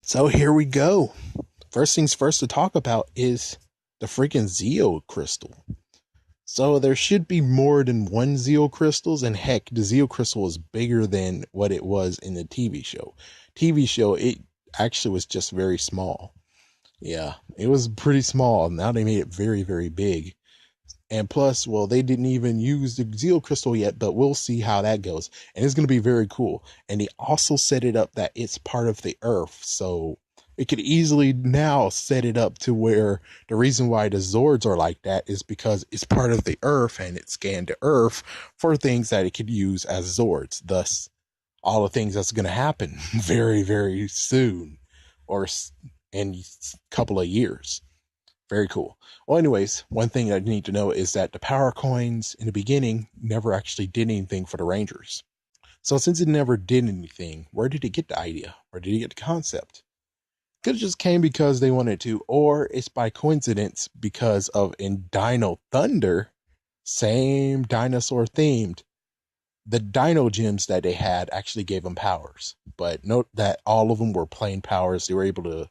So here we go. First things first to talk about is the freaking Zeo Crystal. So there should be more than one Zeo Crystals, and heck, the Zeo Crystal is bigger than what it was in the TV show. TV show, it actually was just very small. Yeah, it was pretty small. Now they made it very, very big. And plus, well, they didn't even use the Zeo Crystal yet, but we'll see how that goes. And it's going to be very cool. And they also set it up that it's part of the Earth. So it could easily now set it up to where the reason why the Zords are like that is because it's part of the Earth and it scanned the Earth for things that it could use as Zords. Thus, all the things that's going to happen very, very soon or in a couple of years. Very cool. Well, anyways, one thing I need to know is that the power coins in the beginning never actually did anything for the Rangers. So since it never did anything, where did it get the idea? Where did it get the concept? Could have just came because they wanted to, or it's by coincidence because of in Dino Thunder, same dinosaur themed. The dino gems that they had actually gave them powers. But note that all of them were plain powers. They were able to,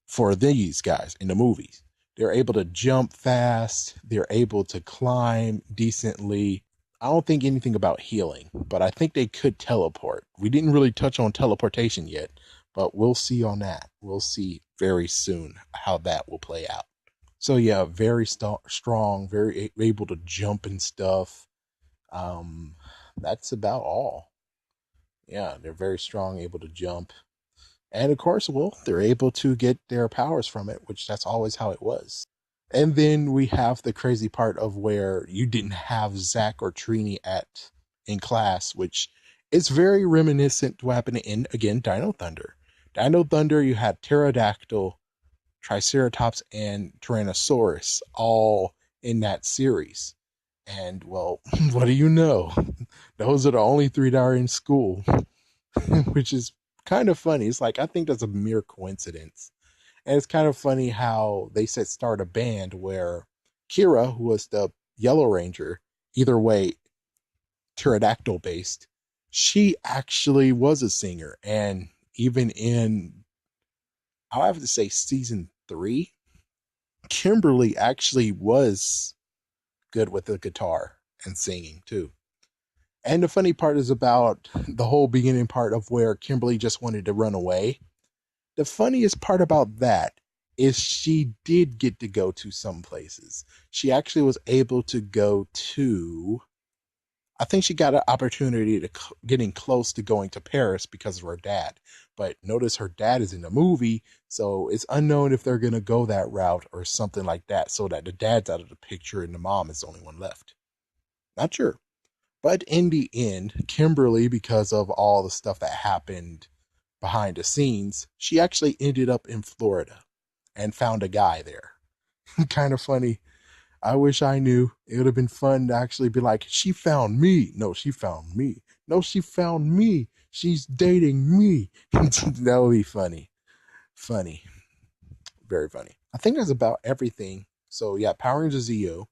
for these guys in the movies, they're able to jump fast. They're able to climb decently. I don't think anything about healing, but I think they could teleport. We didn't really touch on teleportation yet, but we'll see on that. We'll see very soon how that will play out. So yeah, very strong, very able to jump and stuff. That's about all. Yeah, they're very strong, able to jump. And of course, well, they're able to get their powers from it, which that's always how it was. And then we have the crazy part of where you didn't have Zach or Trini in class, which is very reminiscent to what happened in, again, Dino Thunder. Dino Thunder, you had Pterodactyl, Triceratops, and Tyrannosaurus all in that series. And well, what do you know? Those are the only three that are in school, which is kind of funny. It's like, I think that's a mere coincidence. And it's kind of funny how they said start a band where Kira, who was the Yellow Ranger, either way, pterodactyl based, she actually was a singer. And even in, I'll have to say, season 3, Kimberly actually was good with the guitar and singing too. And the funny part is about the whole beginning part of where Kimberly just wanted to run away. The funniest part about that is she did get to go to some places. She actually was able to go to, I think she got an opportunity to getting close to going to Paris because of her dad. But notice her dad is in the movie, so it's unknown if they're going to go that route or something like that, so that the dad's out of the picture and the mom is the only one left. Not sure. But in the end, Kimberly, because of all the stuff that happened behind the scenes, she actually ended up in Florida and found a guy there. Kind of funny. I wish I knew. It would have been fun to actually be like, she found me. No, she found me. No, she found me. She's dating me. That would be funny. Funny. Very funny. I think that's about everything. So yeah, Power Rangers Zeo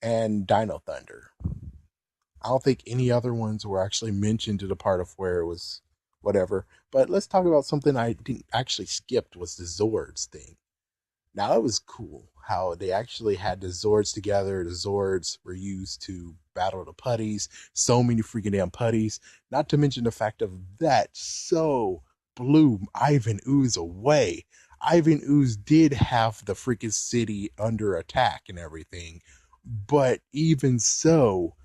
and Dino Thunder. I don't think any other ones were actually mentioned to the part of where it was whatever. But let's talk about something I didn't actually skipped was the Zords thing. Now it was cool how they actually had the Zords together. The Zords were used to battle the putties. So many freaking damn putties. Not to mention the fact of that so blew Ivan Ooze away. Ivan Ooze did have the freaking city under attack and everything. But even so,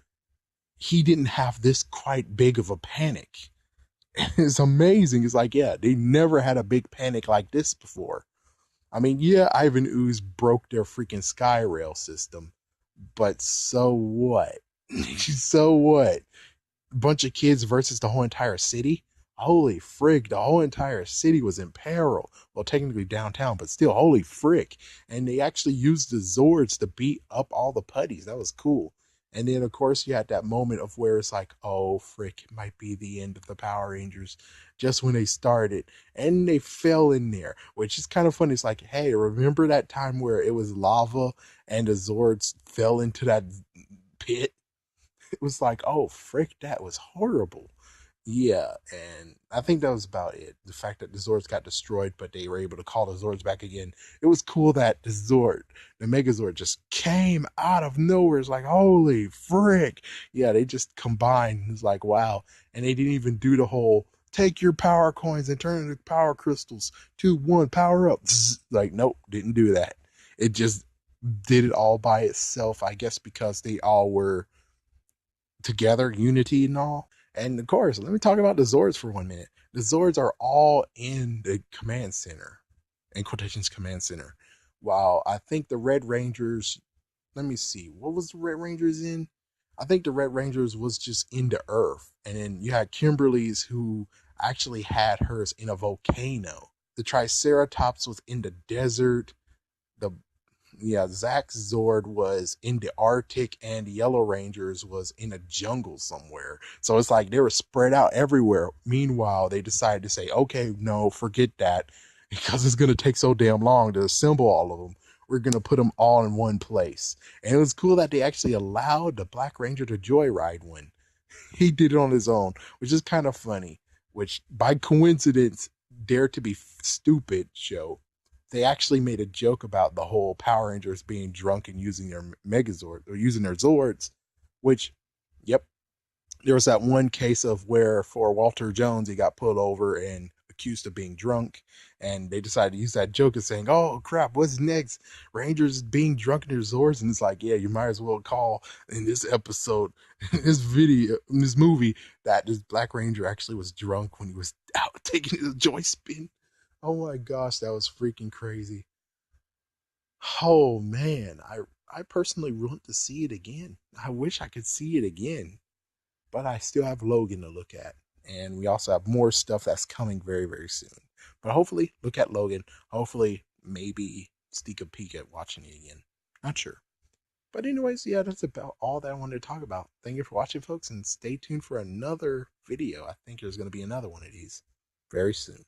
he didn't have this quite big of a panic. It's amazing. It's like, yeah, they never had a big panic like this before. I mean, yeah, Ivan Ooze broke their freaking sky rail system, but so what? So what? Bunch of kids versus the whole entire city? Holy frick, the whole entire city was in peril. Well, technically downtown, but still, holy frick. And they actually used the Zords to beat up all the putties. That was cool. And then, of course, you had that moment of where it's like, oh, frick, it might be the end of the Power Rangers just when they started. And they fell in there, which is kind of funny. It's like, hey, remember that time where it was lava and the Zords fell into that pit? It was like, oh, frick, that was horrible. Yeah, and I think that was about it. The fact that the Zords got destroyed, but they were able to call the Zords back again. It was cool that the Megazord, just came out of nowhere. It's like, holy frick. Yeah, they just combined. It's like, wow. And they didn't even do the whole take your power coins and turn into power crystals. 2, 1, power up. Like, nope, didn't do that. It just did it all by itself, I guess, because they all were together, unity and all. And of course, let me talk about the Zords for 1 minute. The Zords are all in the command center, in quotations, command center. While I think the Red Rangers, let me see, what was the Red Rangers in? I think the Red Rangers was just in the earth. And then you had Kimberly's, who actually had hers in a volcano. The Triceratops was in the desert. The Yeah, Zach's Zord was in the Arctic, and the Yellow Rangers was in a jungle somewhere. So it's like they were spread out everywhere. Meanwhile, they decided to say, okay, no, forget that, because it's going to take so damn long to assemble all of them. We're going to put them all in one place. And it was cool that they actually allowed the Black Ranger to joyride one. He did it on his own, which is kind of funny. Which, by coincidence, Dare to Be Stupid show, they actually made a joke about the whole Power Rangers being drunk and using their Megazord or using their Zords. Which, yep, there was that one case of where for Walter Jones he got pulled over and accused of being drunk, and they decided to use that joke as saying, "Oh crap, what's next? Rangers being drunk in their Zords," and it's like, yeah, you might as well call in this episode, in this video, in this movie, that this Black Ranger actually was drunk when he was out taking his joy spin. Oh my gosh, that was freaking crazy. Oh man, I personally want to see it again. I wish I could see it again, but I still have Logan to look at. And we also have more stuff that's coming very, very soon. But hopefully, look at Logan. Hopefully, maybe sneak a peek at watching it again. Not sure. But, anyways, yeah, that's about all that I wanted to talk about. Thank you for watching, folks, and stay tuned for another video. I think there's going to be another one of these very soon.